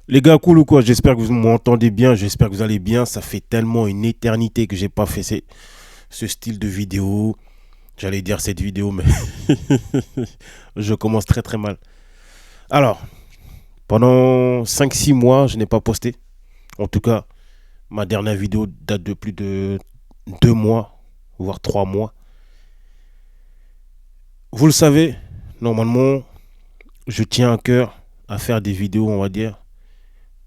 Les gars, cool ou quoi? J'espère que vous m'entendez bien, j'espère que vous allez bien. Ça fait tellement une éternité que j'ai pas fait ce style de vidéo. J'allais dire cette vidéo, mais je commence très très mal. Alors, pendant 5 6 mois, je n'ai pas posté. En tout cas, ma dernière vidéo date de plus de 2 mois, voire 3 mois. Vous le savez, normalement, je tiens à cœur à faire des vidéos, on va dire,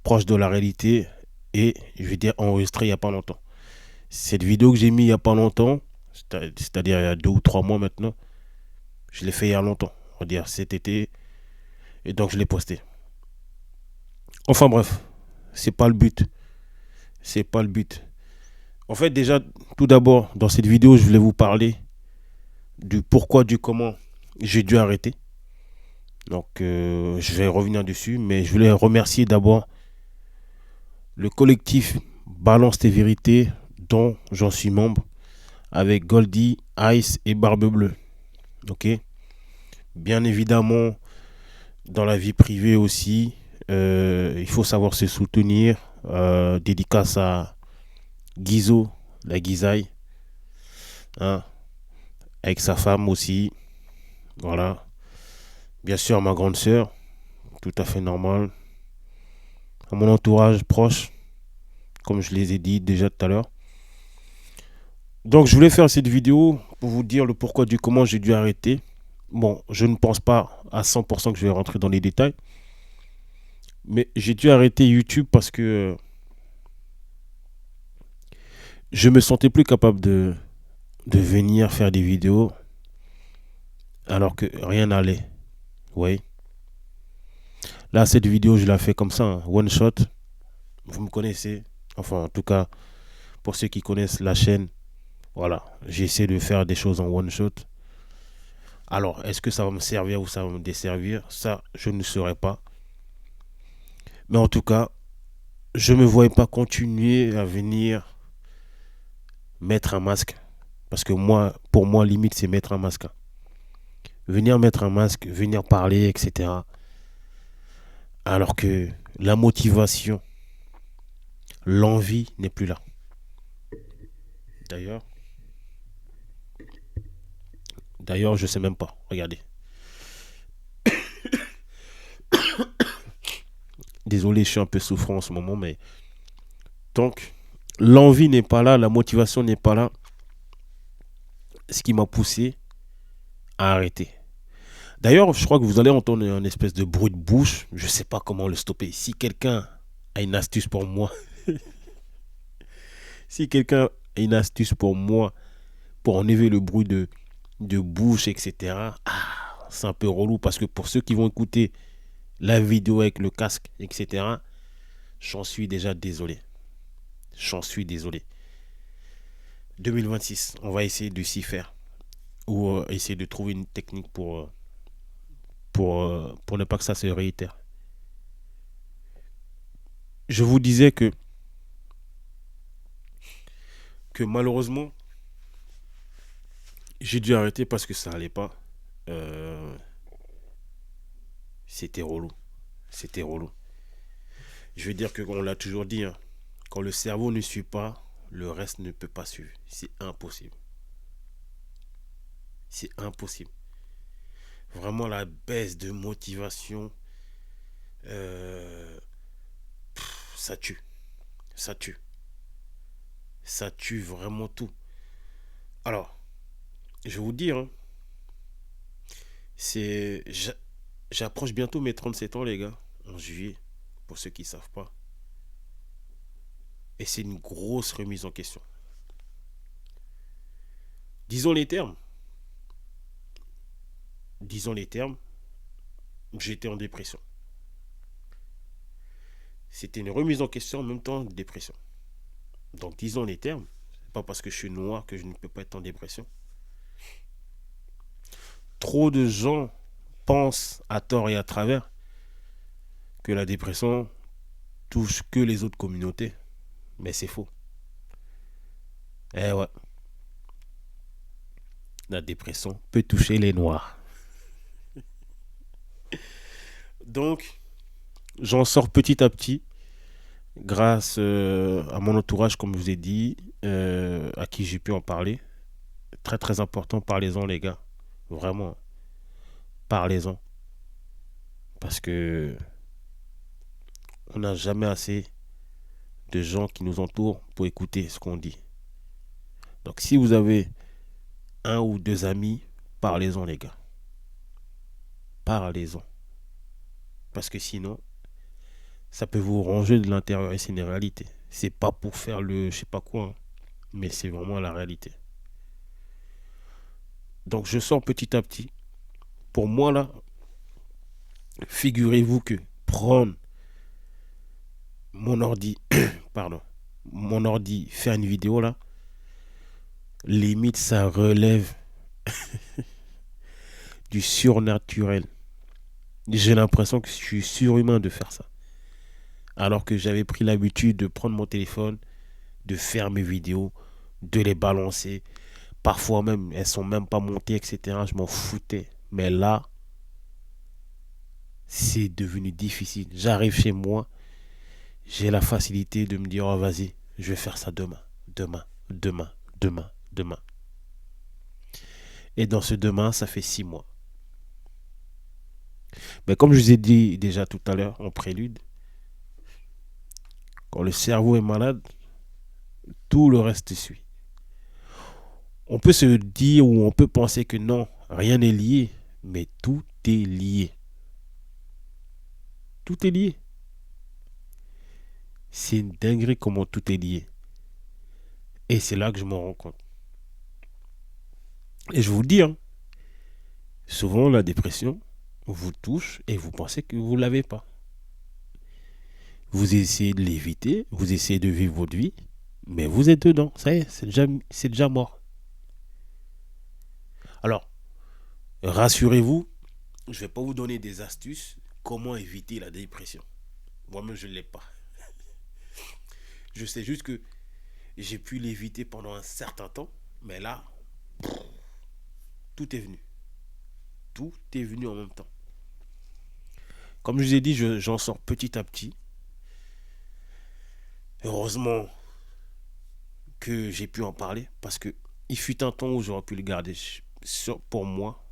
proches de la réalité et, je vais dire, enregistrées il n'y a pas longtemps. Cette vidéo que j'ai mis il n'y a pas longtemps, c'est-à-dire il y a 2 ou 3 mois maintenant, je l'ai fait il y a longtemps, on va dire cet été, et donc je l'ai posté. Enfin bref, c'est pas le but. C'est pas le but. En fait, déjà, tout d'abord, dans cette vidéo, je voulais vous parler du pourquoi, du comment j'ai dû arrêter. Donc, je vais revenir dessus, mais je voulais remercier d'abord le collectif Balance tes vérités, dont j'en suis membre, avec Goldie, Ice et Barbe Bleue. Ok. Bien évidemment, dans la vie privée aussi, il faut savoir se soutenir. Dédicace à Guizo, la Guisaille, hein, avec sa femme aussi. Voilà. Bien sûr, ma grande sœur, tout à fait normal. À mon entourage proche, comme je les ai dit déjà tout à l'heure. Donc, je voulais faire cette vidéo pour vous dire le pourquoi du comment j'ai dû arrêter. Bon, je ne pense pas à 100% que je vais rentrer dans les détails. Mais j'ai dû arrêter YouTube parce que je me sentais plus capable de venir faire des vidéos alors que rien n'allait. Oui. Là, cette vidéo, je la fais comme ça, hein, one shot. Vous me connaissez. Enfin, en tout cas, pour ceux qui connaissent la chaîne, voilà. J'essaie de faire des choses en one shot. Alors, est-ce que ça va me servir ou ça va me desservir? Ça, je ne saurais pas. Mais en tout cas, je ne me voyais pas continuer à venir mettre un masque. Parce que moi, pour moi, limite, c'est mettre un masque. Venir mettre un masque, venir parler, etc. Alors que la motivation, l'envie n'est plus là. D'ailleurs, d'ailleurs, je sais même pas. Regardez. Désolé, je suis un peu souffrant en ce moment, mais donc l'envie n'est pas là, la motivation n'est pas là. Ce qui m'a poussé à arrêter. D'ailleurs, je crois que vous allez entendre un espèce de bruit de bouche. Je sais pas comment le stopper. Si quelqu'un a une astuce pour moi, si quelqu'un a une astuce pour moi pour enlever le bruit de bouche, etc. Ah, c'est un peu relou parce que pour ceux qui vont écouter la vidéo avec le casque, etc., j'en suis déjà désolé. J'en suis désolé. 2026, on va essayer de s'y faire. Ou essayer de trouver une technique pour ne pas que ça se réitère. Je vous disais que malheureusement, j'ai dû arrêter parce que ça allait pas. Euh, C'était relou. C'était relou. Je veux dire que, on l'a toujours dit, hein, quand le cerveau ne suit pas, le reste ne peut pas suivre. C'est impossible. C'est impossible. Vraiment la baisse de motivation, euh, ça tue. Ça tue. Ça tue vraiment tout. Alors, je vais vous dire, hein, c'est, j'approche bientôt mes 37 ans, les gars, en juillet, pour ceux qui ne savent pas. Et c'est une grosse remise en question. Disons les termes. Disons les termes. J'étais en dépression. C'était une remise en question en même temps de dépression. Donc disons les termes. C'est pas parce que je suis noir que je ne peux pas être en dépression. Trop de gens pensent à tort et à travers que la dépression touche que les autres communautés. Mais c'est faux. Eh ouais, la dépression peut toucher les noirs. Donc, J'en sors petit à petit grâce à mon entourage, comme je vous ai dit, à qui j'ai pu en parler. Très très important, parlez-en les gars. Vraiment, parlez-en. Parce que on n'a jamais assez de gens qui nous entourent pour écouter ce qu'on dit. Donc si vous avez un ou deux amis, parlez-en les gars. Parlez-en. Parce que sinon, ça peut vous ranger de l'intérieur et c'est une réalité. C'est pas pour faire le je sais pas quoi, hein, mais c'est vraiment la réalité. Donc je sors petit à petit. Pour moi là, figurez-vous que prendre mon ordi, pardon, mon ordi, faire une vidéo là, limite ça relève du surnaturel. J'ai l'impression que je suis surhumain de faire ça. Alors que j'avais pris l'habitude de prendre mon téléphone, de faire mes vidéos, de les balancer. Parfois même, elles sont même pas montées, etc. Je m'en foutais. Mais là, c'est devenu difficile. J'arrive chez moi, j'ai la facilité de me dire, oh vas-y, je vais faire ça demain, demain, demain, demain, demain. Et dans ce demain, ça fait 6 mois. Mais comme je vous ai dit déjà tout à l'heure en prélude, quand le cerveau est malade, tout le reste suit. On peut se dire ou on peut penser que non, rien n'est lié, mais tout est lié. Tout est lié. C'est une dinguerie comment tout est lié. Et c'est là que je me rends compte. Et je vous le dis, hein, souvent la dépression vous touche et vous pensez que vous ne l'avez pas. Vous essayez de l'éviter, vous essayez de vivre votre vie, mais vous êtes dedans. Ça y est, c'est déjà mort. Alors, rassurez-vous, je ne vais pas vous donner des astuces comment éviter la dépression. Moi-même, je ne l'ai pas. Je sais juste que j'ai pu l'éviter pendant un certain temps, mais là, tout est venu. Tout est venu en même temps. Comme je vous ai dit, j'en sors petit à petit. Heureusement que j'ai pu en parler parce que il fut un temps où j'aurais pu le garder pour moi.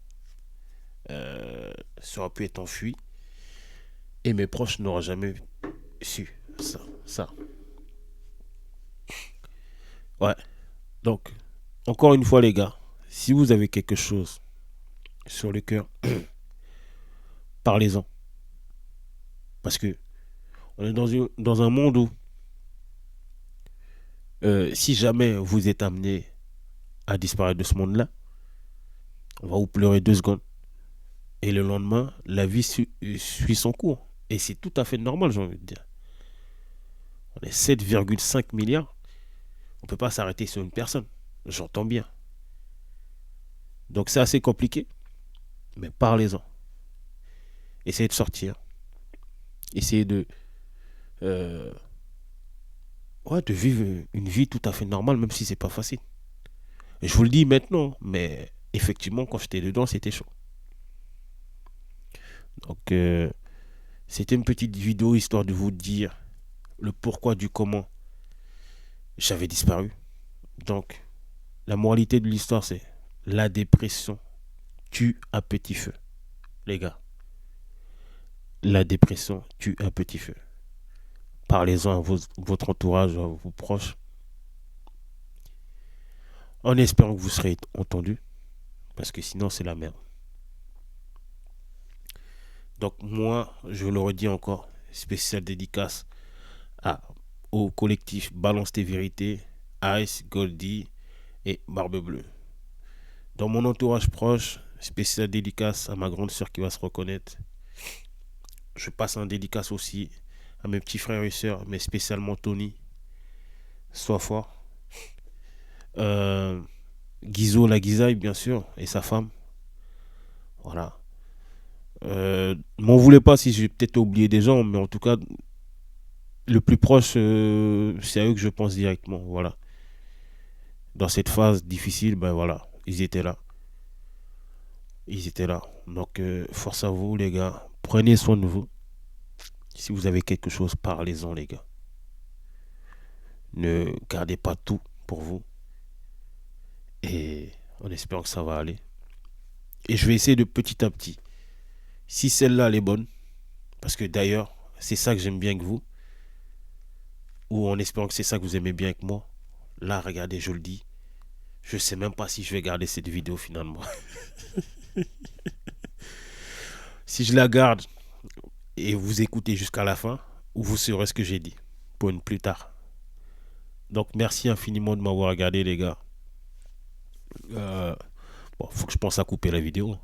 Ça aurait pu être enfui et mes proches n'auraient jamais su ça. Ouais. Donc, encore une fois, les gars, si vous avez quelque chose sur le cœur, parlez-en. Parce que on est dans un monde où, si jamais vous êtes amené à disparaître de ce monde-là, on va vous pleurer 2 secondes. Et le lendemain, la vie suit son cours. Et c'est tout à fait normal, j'ai envie de dire. On est 7,5 milliards. On ne peut pas s'arrêter sur une personne. J'entends bien. Donc c'est assez compliqué. Mais parlez-en. Essayez de sortir. Essayez euh, ouais, de vivre une vie tout à fait normale, même si c'est pas facile. Et je vous le dis maintenant, mais effectivement, quand j'étais dedans, c'était chaud. Donc, c'était une petite vidéo histoire de vous dire le pourquoi du comment j'avais disparu. Donc, la moralité de l'histoire, c'est la dépression tue à petit feu. Les gars, la dépression tue à petit feu. Parlez-en à votre entourage, à vos proches, en espérant que vous serez entendu, parce que sinon, c'est la merde. Donc, moi, je le redis encore, spécial dédicace à, au collectif Balance tes vérités, Ice, Goldie et Barbe Bleue. Dans mon entourage proche, spécial dédicace à ma grande sœur qui va se reconnaître. Je passe un dédicace aussi à mes petits frères et sœurs, mais spécialement Tony. Sois fort. Euh, Guizo la Guisaille, bien sûr, et sa femme. Voilà. M'en voulez pas si j'ai peut-être oublié des gens, mais en tout cas, le plus proche, c'est à eux que je pense directement. Voilà. Dans cette phase difficile, ben voilà, ils étaient là. Ils étaient là. Donc, force à vous, les gars. Prenez soin de vous. Si vous avez quelque chose, parlez-en, les gars. Ne gardez pas tout pour vous. Et en espérant que ça va aller. Et je vais essayer de petit à petit. Si celle-là, elle est bonne, parce que d'ailleurs, c'est ça que j'aime bien avec vous, ou en espérant que c'est ça que vous aimez bien avec moi. Là, regardez, je le dis. Je sais même pas si je vais garder cette vidéo finalement. Si je la garde et vous écoutez jusqu'à la fin, ou vous saurez ce que j'ai dit pour une plus tard. Donc merci infiniment de m'avoir regardé les gars. Euh, bon, faut que je pense à couper la vidéo.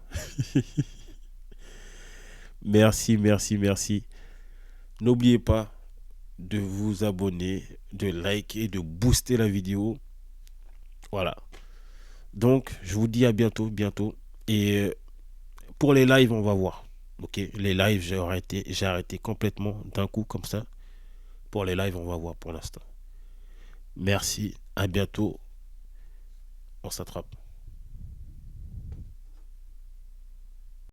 Merci, merci, merci. N'oubliez pas de vous abonner, de liker, de booster la vidéo. Voilà. Donc je vous dis à bientôt, bientôt. Et pour les lives, on va voir. Ok, les lives, j'ai arrêté complètement d'un coup comme ça. Pour les lives, on va voir pour l'instant. Merci, à bientôt. On s'attrape.